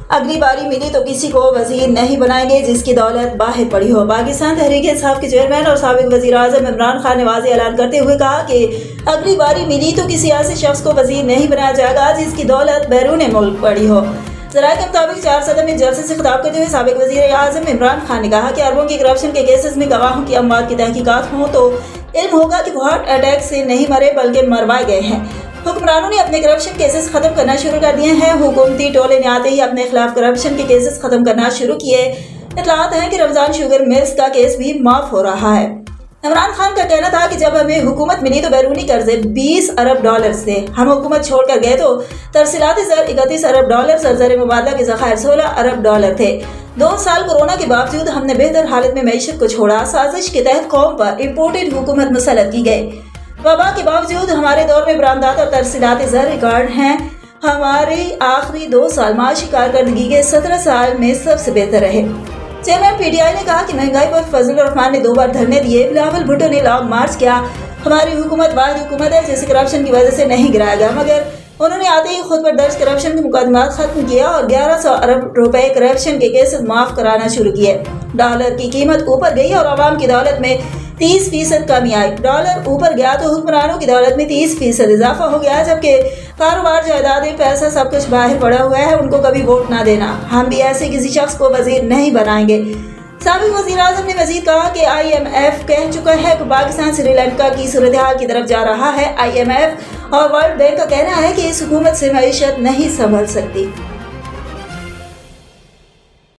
अगली बारी मिली तो किसी को वजीर नहीं बनाएंगे जिसकी दौलत बाहर पड़ी हो। पाकिस्तान तहरीक इंसाफ के चेयरमैन और साबिक वजीर आज़म इमरान खान ने वाज़ेह ऐलान करते हुए कहा कि अगली बारी मिली तो किसी ऐसे शख्स को वजीर नहीं बनाया जाएगा जिसकी दौलत बैरून मुल्क पड़ी हो। ज़राए के मुताबिक 4 सदर में जलसे से खिताब करते हुए साबिक वजीर आज़म इमरान खान ने कहा कि अरबों की करप्शन के केसेस में गवाहों की अमवात की तहकीकात हों तो इल्म होगा कि वो हार्ट अटैक से नहीं मरे बल्कि मरवाए गए हैं। हुक्मरानों ने अपने करप्शन केसेस खत्म करना शुरू कर दिए हैं। हुकूमती टोले ने आते ही अपने खिलाफ करप्शन के केसेस खत्म करना शुरू किए। इतलात है कि रमजान शुगर मिल्स का केस भी माफ हो रहा है। इमरान खान का कहना था कि जब हमें हुकूमत मिली तो बैरूनी कर्जे 20 अरब डॉलर थे। हम हुकूमत छोड़कर गए तो तरसीलाती ज़र 31 अरब डॉलर और ज़र मुबादला के ज़खायर 16 अरब डॉलर थे। 2 साल कोरोना के बावजूद हमने बेहतर हालत में मईशत को छोड़ा। साजिश के तहत कौम पर इम्पोर्टेड हुकूमत मुसल्लत की गई। वबा के बावजूद हमारे दौर में बरामदात और तरसीलाती ज़र रिकॉर्ड हैं। हमारी आखिरी 2 साल माशी कारकर्दगी के 17 साल में सबसे बेहतर रहे। चेयरमैन PTI ने कहा कि महंगाई पर फजलुर रहमान ने 2 बार धरने दिए। बिलावल भुट्टो ने लॉन्ग मार्च किया। हमारी हुकूमत वाहिद हुकूमत है जिसे करप्शन की वजह से नहीं गिराया गया, मगर उन्होंने आते ही खुद पर दर्ज करप्शन के मुकदमा खत्म किया और 1100 अरब रुपए करप्शन के केसेस माफ कराना शुरू किए। डॉलर की कीमत ऊपर गई और आवाम की दौलत में 30% कमी आई। डॉलर ऊपर गया तो हुक्मरानों की दौलत में 30% इजाफा हो गया, जबकि कारोबार जायदादें पैसा सब कुछ बाहर पड़ा हुआ है। उनको कभी वोट ना देना। हम भी ऐसे किसी शख्स को वजीर नहीं बनाएंगे। साबिक वज़ीर आज़म ने मजीद कहा कि IMF कह चुका है कि पाकिस्तान श्रीलंका की सूरत हाल की तरफ जा रहा है। IMF और वर्ल्ड बैंक का कहना है कि इस हुकूमत से मईशत नहीं संभल सकती।